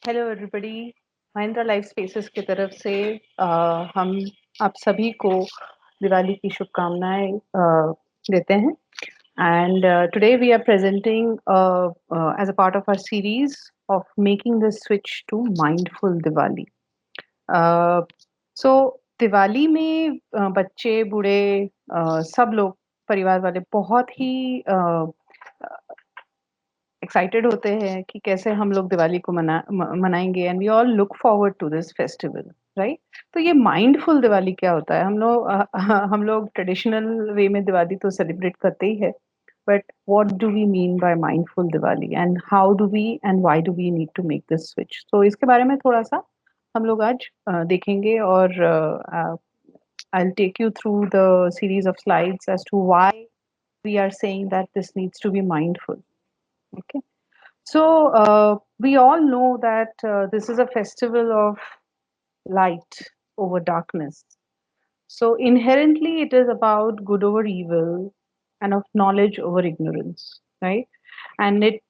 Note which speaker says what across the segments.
Speaker 1: Hello everybody. Mahindra life spaces की तरफ से हम आप सभी को दिवाली की शुभकामनाएं देते हैं। And today we are presenting as a part of our series of making the switch to mindful Diwali. So Diwali में बच्चे बूढ़े सब लोग परिवार वाले बहुत ही एक्साइटेड होते हैं कि कैसे हम लोग दिवाली को मनाएंगे and we all look forward to this festival, right. तो ये माइंडफुल दिवाली क्या होता है? हम लोग ट्रेडिशनल वे में दिवाली तो सेलिब्रेट करते ही है, but what do we mean by mindful Diwali and how do we and why do we need to make this switch? तो इसके बारे में थोड़ा सा हम लोग आज देखेंगे और I'll take you through the series of slides as to why we are saying that this needs to be mindful. Okay. So we all know that this is a festival of light over darkness. So inherently, it is about good over evil and of knowledge over ignorance, right? And it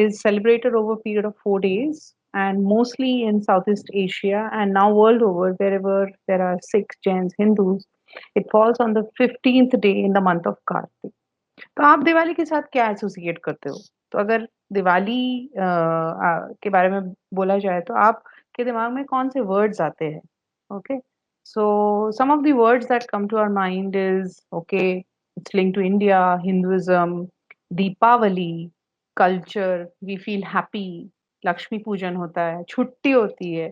Speaker 1: is celebrated over a period of 4 days, and mostly in Southeast Asia and now world over, wherever there are Sikhs, Jains, Hindus, it falls on the 15th day in the month of Kartik. तो आप दिवाली के साथ क्या associate करते हो? तो अगर दिवाली के बारे में बोला जाए तो आपके दिमाग में कौन से वर्ड्स आते हैं? Okay, so some of the words that come to our mind is okay, it's linked to India, Hinduism, Deepavali, culture, we feel happy, Lakshmi Pujan होता है, छुट्टी होती है,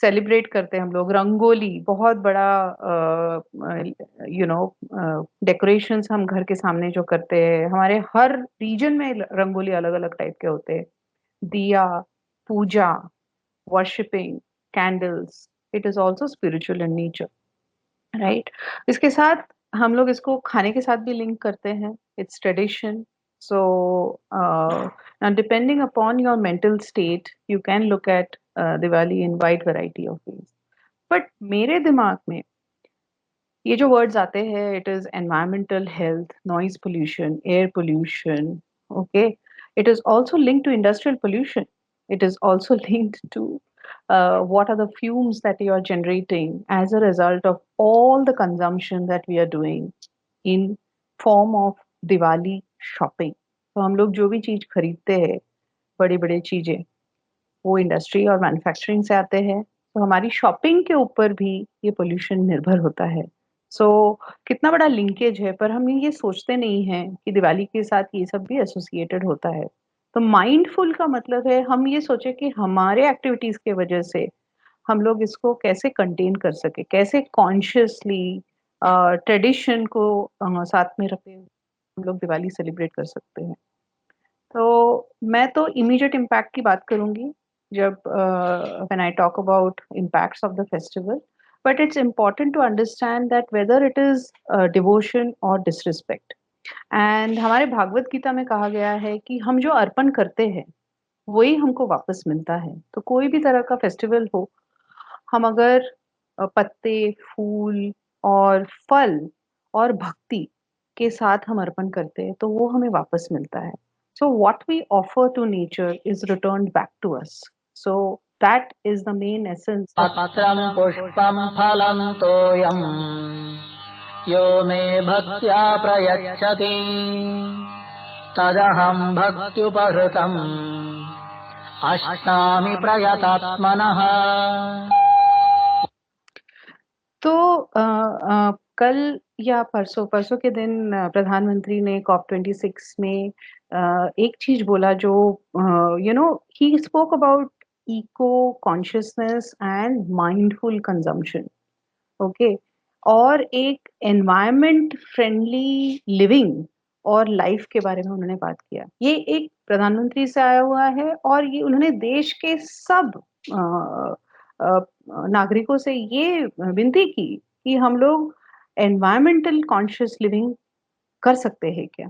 Speaker 1: सेलिब्रेट करते हैं हम लोग, रंगोली बहुत बड़ा डेकोरेशंस हम घर के सामने जो करते हैं, हमारे हर रीजन में रंगोली अलग अलग टाइप के होते हैं, diya, puja, worshipping, candles, it is also spiritual in nature, right. इसके साथ हम लोग इसको खाने के साथ भी लिंक करते हैं, it's tradition. So depending upon your mental state you can look at Diwali in wide variety of ways. But मेरे दिमाग में ये जो वर्ड्स आते हैं, it is environmental health, noise pollution, air pollution, okay, it is also linked to industrial pollution, it is also linked to what are the fumes that you are generating as a result of all the consumption that we are doing in form of Diwali shopping. तो हम लोग जो भी चीज खरीदते हैं, बड़ी बड़ी चीजें, वो इंडस्ट्री और मैन्युफैक्चरिंग से आते हैं, तो हमारी शॉपिंग के ऊपर भी ये पोल्यूशन निर्भर होता है। सो कितना बड़ा लिंकेज है, पर हम ये सोचते नहीं हैं कि दिवाली के साथ ये सब भी एसोसिएटेड होता है। तो माइंडफुल का मतलब है हम ये सोचे कि हमारे एक्टिविटीज के वजह से हम लोग इसको कैसे कंटेन कर सके, कैसे कॉन्शियसली ट्रेडिशन को साथ में रखे हम लोग दिवाली सेलिब्रेट कर सकते हैं। तो मैं तो इमीडिएट इम्पैक्ट की बात करूंगी जब when I talk about impacts of the festival, but it's important to understand that whether it is devotion और डिसरिस्पेक्ट। एंड हमारे भागवत गीता में कहा गया है कि हम जो अर्पण करते हैं वही हमको वापस मिलता है। तो कोई भी तरह का फेस्टिवल हो, हम अगर पत्ते, फूल और फल और भक्ति के साथ हम अर्पण करते हैं तो वो हमें वापस मिलता है। So what we offer to nature is returned back to us. So that is the main essence of
Speaker 2: पत्रं पुष्पं फलं तोयम् यो मे भक्त्या प्रयच्छति तदहं भक्त्युपहृतम् अश्नामि प्रयतात्मनः।
Speaker 1: तो कल या परसों परसों के दिन प्रधानमंत्री ने COP26 में एक चीज बोला जो he spoke about eco consciousness and mindful consumption, okay, और एक एनवायरनमेंट फ्रेंडली लिविंग और लाइफ के बारे में उन्होंने बात किया। ये एक प्रधानमंत्री से आया हुआ है और ये उन्होंने देश के सब अ, नागरिकों से ये विनती की कि हम लोग एनवायरमेंटल कॉन्शियस लिविंग कर सकते हैं क्या।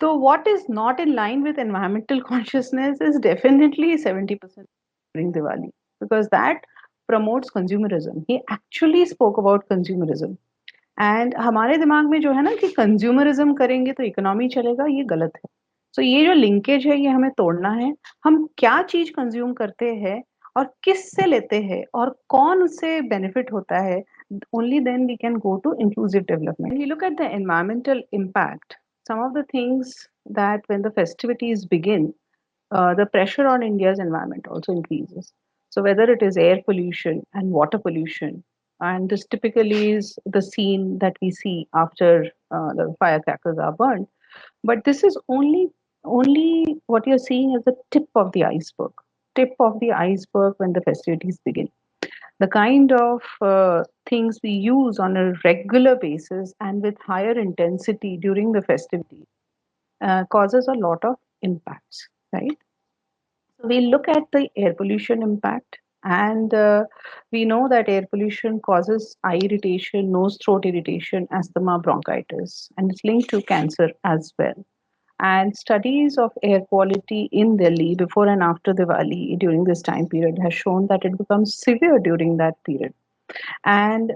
Speaker 1: तो what is not in line with environmental consciousness is definitely 70% during Diwali, because that promotes consumerism. He actually spoke about consumerism. And हमारे दिमाग में जो है ना कि कंज्यूमरिज्म करेंगे तो इकोनॉमी चलेगा, ये गलत है। सो ये जो लिंकेज है ये हमें तोड़ना है। हम क्या चीज कंज्यूम करते हैं और किस से लेते हैं और कौन उससे बेनिफिट होता है, only then we can go to inclusive development. When we look at the environmental impact, some of the things that when the festivities begin, the pressure on India's environment also increases. So whether it is air pollution and water pollution, and this typically is the scene that we see after the firecrackers are burned. But this is only what you're seeing as the tip of the iceberg. Tip of the iceberg when the festivities begin. The kind of things we use on a regular basis and with higher intensity during the festivity causes a lot of impacts, right? So we look at the air pollution impact, and we know that air pollution causes eye irritation, nose throat irritation, asthma, bronchitis, and it's linked to cancer as well. And studies of air quality in Delhi before and after Diwali during this time period has shown that it becomes severe during that period. And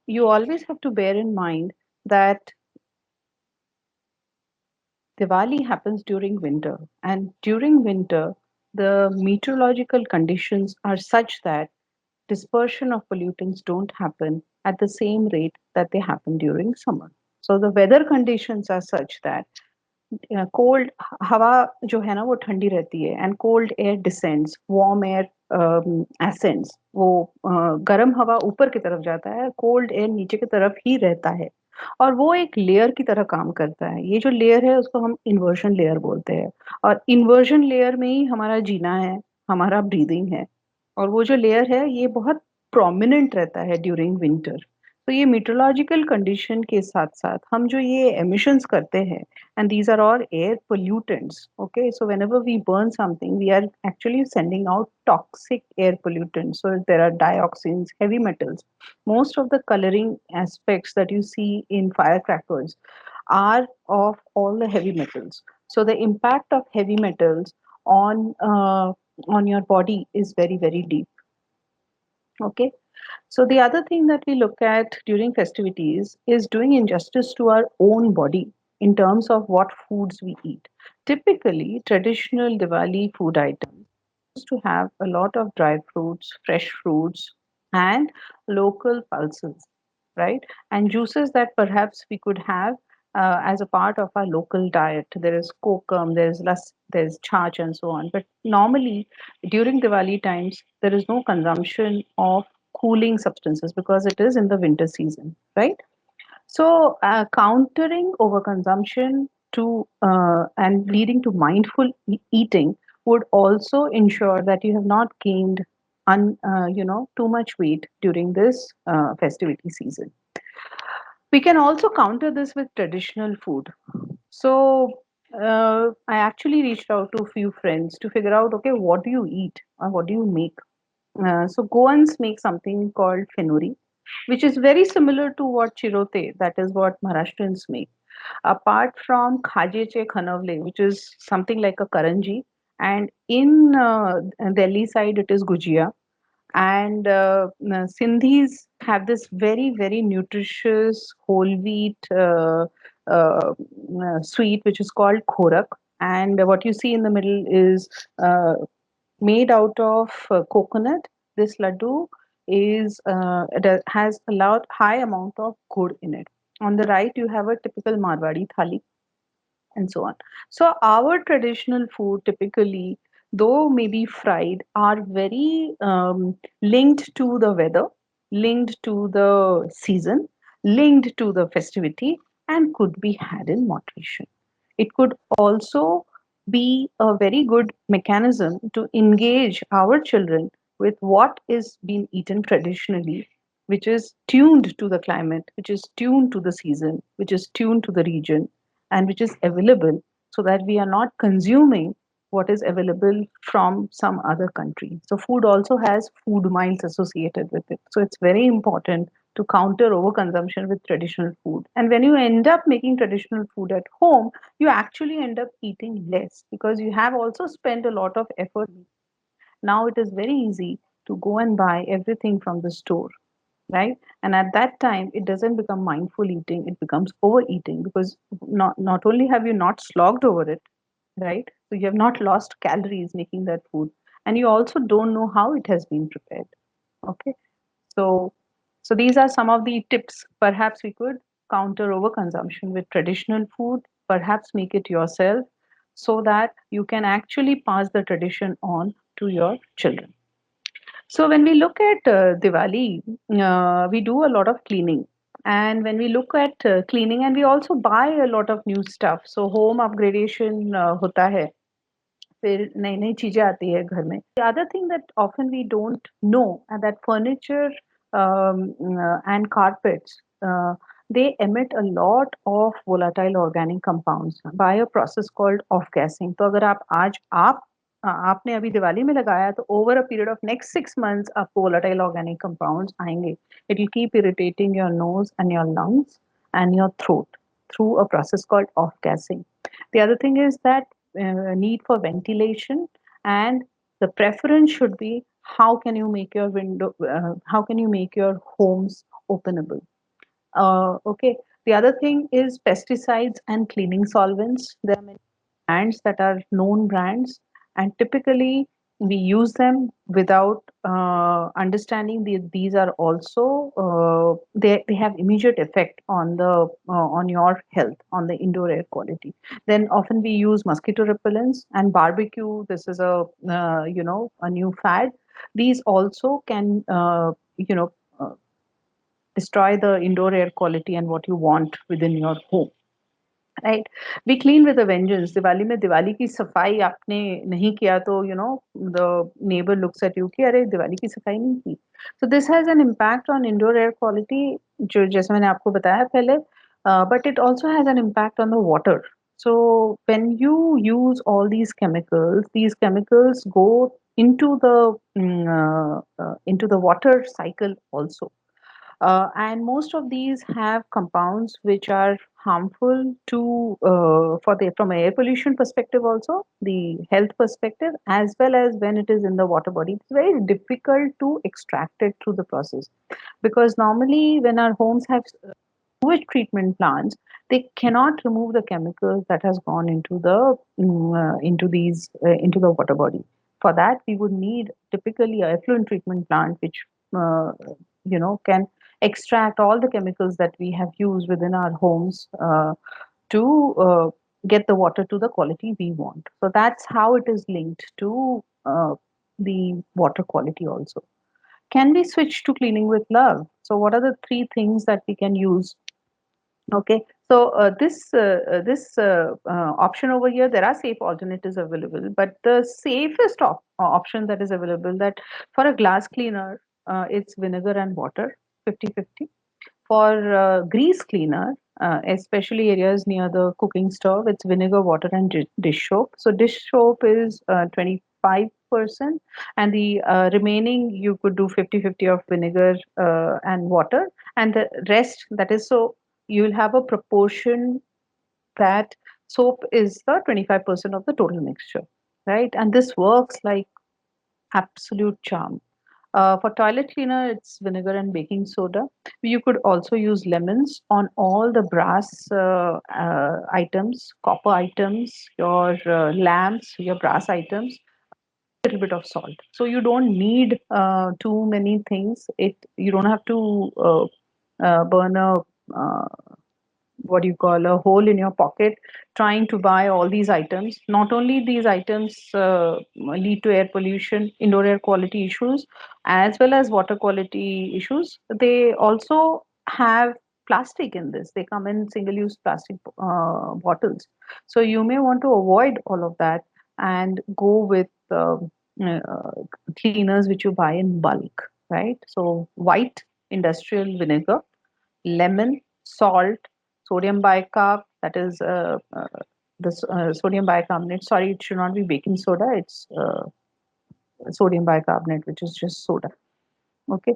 Speaker 1: you always have to bear in mind that Diwali happens during winter, and during winter, the meteorological conditions are such that dispersion of pollutants don't happen at the same rate that they happen during summer. So the weather conditions are such that cold हवा जो है ना वो ठंडी रहती है and cold air descends, warm air ascends, वो गर्म हवा ऊपर की तरफ जाता है, कोल्ड एयर नीचे की तरफ ही रहता है, और वो एक लेयर की तरह काम करता है। ये जो लेयर है उसको हम इन्वर्जन लेयर बोलते हैं, और इन्वर्जन लेयर में ही हमारा जीना है, हमारा ब्रीदिंग है, और वो जो लेयर है ये बहुत प्रोमिनेंट रहता है ड्यूरिंग विंटर। तो ये मीटरोलॉजिकल कंडीशन के साथ साथ हम जो ये एमिशंस करते हैं, and these are all air pollutants. Okay, so whenever we burn something we are actually sending out toxic air pollutants. So there are dioxins, heavy metals. Most of the coloring aspects that you see in firecrackers are of all the heavy metals. So the impact of heavy metals on your body is very very deep. Okay, so the other thing that we look at during festivities is doing injustice to our own body in terms of what foods we eat. Typically, traditional Diwali food items used to have a lot of dry fruits, fresh fruits, and local pulses, right? And juices that perhaps we could have as a part of our local diet. There is kokum, there's chach, and so on. But normally, during Diwali times, there is no consumption of cooling substances because it is in the winter season, right? So, countering overconsumption to and leading to mindful eating would also ensure that you have not gained too much weight during this festivity season. We can also counter this with traditional food. So, I actually reached out to a few friends to figure out, okay, what do you eat or what do you make? So Goans make something called fenuri, which is very similar to what chirote, that is what Maharashtrians make. Apart from khajeche khanavle, which is something like a karanji, and in Delhi side it is gujia, and Sindhis have this very very nutritious whole wheat sweet which is called khorak, and what you see in the middle is made out of coconut. This laddu has a lot high amount of gur in it. On the right, you have a typical Marwadi thali, and so on. So our traditional food typically, though maybe fried, are very linked to the weather, linked to the season, linked to the festivity, and could be had in moderation. It could also be a very good mechanism to engage our children with what is being eaten traditionally, which is tuned to the climate, which is tuned to the season, which is tuned to the region, and which is available, so that we are not consuming what is available from some other country. So, food also has food miles associated with it. So, it's very important to counter overconsumption with traditional food. And when you end up making traditional food at home, you actually end up eating less because you have also spent a lot of effort. Now it is very easy to go and buy everything from the store, right? And at that time it doesn't become mindful eating, it becomes overeating, because not only have you not slogged over it, right? So you have not lost calories making that food, and you also don't know how it has been prepared. Okay, so so these are some of the tips. Perhaps we could counter overconsumption with traditional food. Perhaps make it yourself, so that you can actually pass the tradition on to your children. So when we look at Diwali, we do a lot of cleaning. And when we look at cleaning, and we also buy a lot of new stuff. So home upgradation होता है. फिर नई नई चीजें आती है घर में. The other thing that often we don't know, and that furniture and carpets, they emit a lot of volatile organic compounds by a process called off-gassing. तो अगर आपने अभी दिवाली में लगाया तो over a period of next 6 months आपको volatile organic compounds आएंगे. It will keep irritating your nose and your lungs and your throat through a process called off-gassing. The other thing is that need for ventilation, and the preference should be how can you make your how can you make your homes openable. Okay, the other thing is pesticides and cleaning solvents. There are many brands that are known brands, and typically we use them without understanding these are also they have immediate effect on your health, on the indoor air quality. Then often we use mosquito repellents and barbecue. This is a a new fad. These also can destroy the indoor air quality and what you want within your home. Right. We clean with a vengeance. Diwali में दिवाली की सफाई आपने नहीं किया तो the neighbour looks at you कि अरे दिवाली की सफाई नहीं की. So this has an impact on indoor air quality, जो जैसे मैंने आपको बताया पहले. But it also has an impact on the water. So when you use all these chemicals go into the water cycle also. And most of these have compounds which are harmful to for the from air pollution perspective, also the health perspective, as well as when it is in the water body. It's very difficult to extract it through the process, because normally when our homes have sewage treatment plants, they cannot remove the chemicals that has gone into the water body. For that, we would need typically a effluent treatment plant, which uh, can extract all the chemicals that we have used within our homes to get the water to the quality we want. So that's how it is linked to the water quality also. Can we switch to cleaning with love? So what are the three things that we can use? Okay, so this option over here, there are safe alternatives available, but the safest option that is available, that for a glass cleaner, it's vinegar and water, 50-50. For grease cleaner, especially areas near the cooking stove, it's vinegar, water, and dish soap. So dish soap is 25%, and the remaining you could do 50-50 of vinegar and water, and the rest, that is, so you'll have a proportion that soap is the 25% of the total mixture, right? And this works like absolute charm. For toilet cleaner, it's vinegar and baking soda. You could also use lemons on all the brass items, copper items, your lamps, your brass items. A little bit of salt. So you don't need too many things. You don't have to burn a what do you call a hole in your pocket trying to buy all these items. Not only these items lead to air pollution, indoor air quality issues, as well as water quality issues, they also have plastic in this. They come in single use plastic bottles. So you may want to avoid all of that and go with uh, cleaners which you buy in bulk, right? So white industrial vinegar, lemon, salt, sodium bicarb, that is sodium bicarbonate. Sorry, it should not be baking soda. It's sodium bicarbonate, which is just soda. Okay.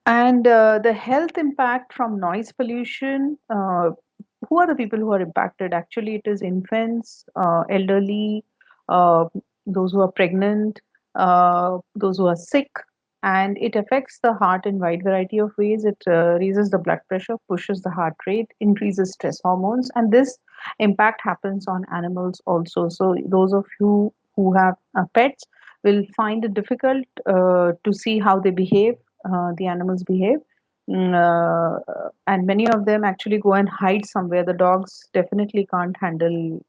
Speaker 1: And the health impact from noise pollution. Who are the people who are impacted? Actually, it is infants, elderly, uh, those who are pregnant, those who are sick, and it affects the heart in wide variety of ways. It raises the blood pressure, pushes the heart rate, increases stress hormones, and this impact happens on animals also. So those of you who have pets will find it difficult to see how they behave, the animals behave. And many of them actually go and hide somewhere. The dogs definitely can't handle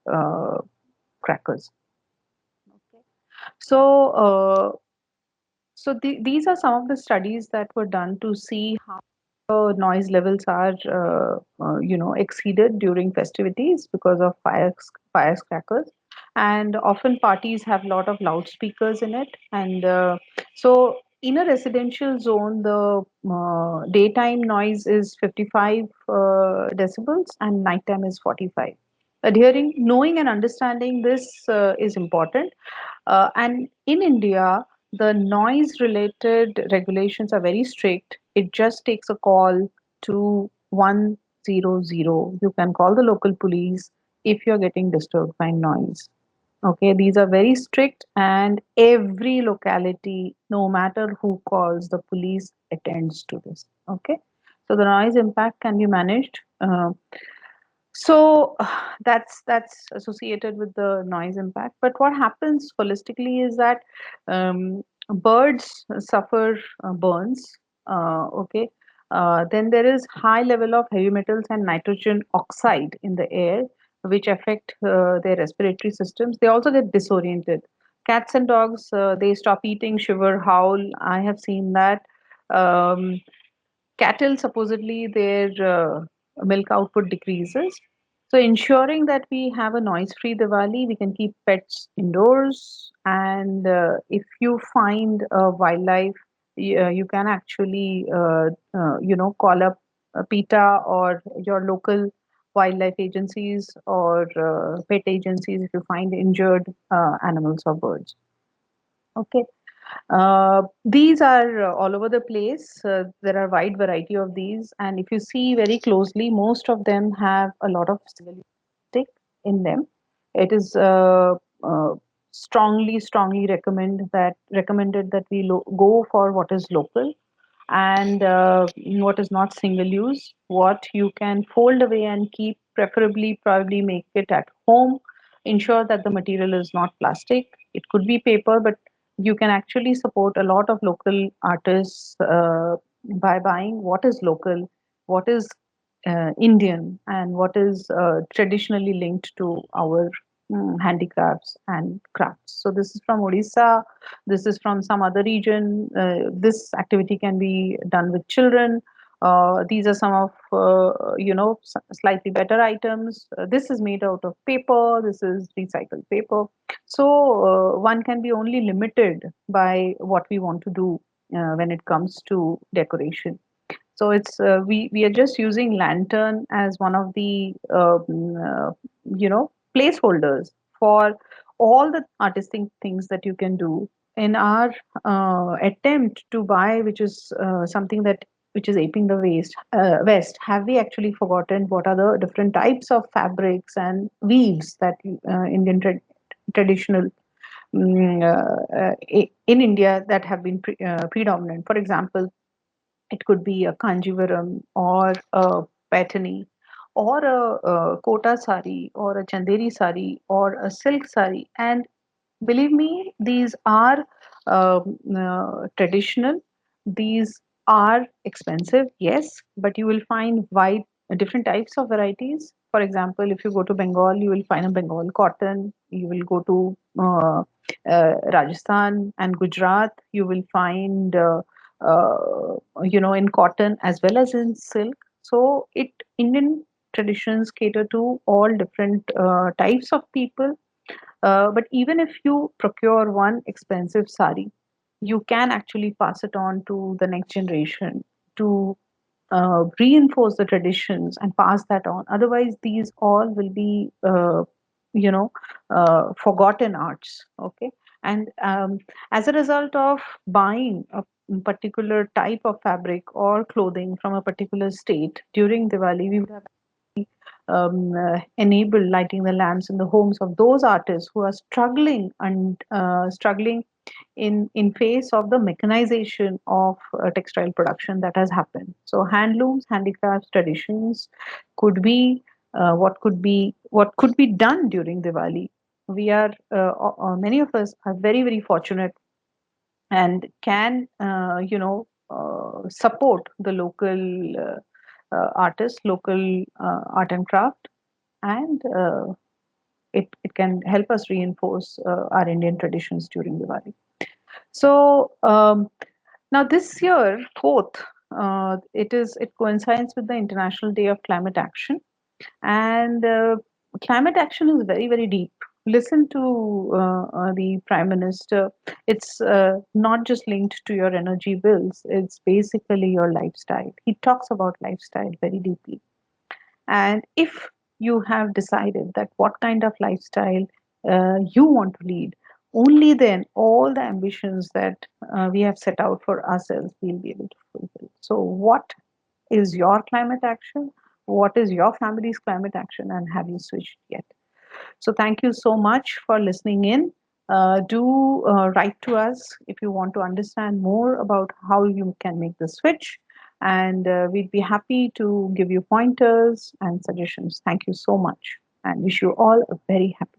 Speaker 1: crackers. Okay. So, these are some of the studies that were done to see how noise levels are, exceeded during festivities because of firecrackers. And often parties have a lot of loudspeakers in it. And so, in a residential zone, the daytime noise is 55 decibels and nighttime is 45. Knowing and understanding this is important. And in India, the noise related regulations are very strict. It just takes a call to 100. You can call the local police if you're getting disturbed by noise. Okay, these are very strict, and every locality, no matter who calls, the police attends to this. Okay, so the noise impact can be managed. So that's associated with the noise impact. But what happens holistically is that birds suffer burns. Okay. Then there is high level of heavy metals and nitrogen oxide in the air, which affect their respiratory systems. They also get disoriented. Cats and dogs, they stop eating, shiver, howl. I have seen that. Um, Cattle, supposedly their milk output decreases. So ensuring that we have a noise-free Diwali, we can keep pets indoors. And if you find wildlife, you can actually, call up PETA or your local wildlife agencies or pet agencies if you find injured animals or birds. Okay. These are all over the place. There are wide variety of these, and if you see very closely, most of them have a lot of stick in them. It is strongly recommended that we go for what is local and what is not single use, what you can fold away and keep, preferably probably make it at home. Ensure that the material is not plastic. It could be paper, but you can actually support a lot of local artists by buying what is local, what is Indian, and what is traditionally linked to our handicrafts and crafts. So this is from Odisha. This is from some other region. This activity can be done with children. These are some of slightly better items. This is made out of paper. This is recycled paper. So one can be only limited by what we want to do when it comes to decoration. So it's we are just using lantern as one of the placeholders for all the artistic things that you can do in our attempt to buy, which is something that which is aping the west. Have we actually forgotten what are the different types of fabrics and weaves that Indian traditional in India that have been predominant? For example, it could be a Kanjivaram or a Paitani or a Kota sari or a Chanderi sari or a silk sari. And believe me, these are traditional. These are expensive, yes, but you will find wide different types of varieties. For example, if you go to Bengal, you will find a Bengal cotton. You will go to Rajasthan and Gujarat, you will find in cotton as well as in silk. So it Indian traditions cater to all different types of people. But even if you procure one expensive sari, you can actually pass it on to the next generation to reinforce the traditions and pass that on. Otherwise, these all will be, forgotten arts. Okay. And as a result of buying a particular type of fabric or clothing from a particular state during Diwali, we would have enable lighting the lamps in the homes of those artists who are struggling and struggling in face of the mechanization of textile production that has happened. So handlooms, handicrafts, traditions could be what could be done during Diwali. We are many of us are very very fortunate and can support the local artists, local art and craft, and it can help us reinforce our Indian traditions during Diwali. So now this year, fourth, it coincides with the International Day of Climate Action, and climate action is very very deep. Listen to the Prime Minister. It's not just linked to your energy bills. It's basically your lifestyle. He talks about lifestyle very deeply. And if you have decided that what kind of lifestyle you want to lead, only then all the ambitions that we have set out for ourselves we'll be able to fulfill. So, what is your climate action? What is your family's climate action? And have you switched yet? So, thank you so much for listening in. Do write to us if you want to understand more about how you can make the switch. And we'd be happy to give you pointers and suggestions. Thank you so much and wish you all a very happy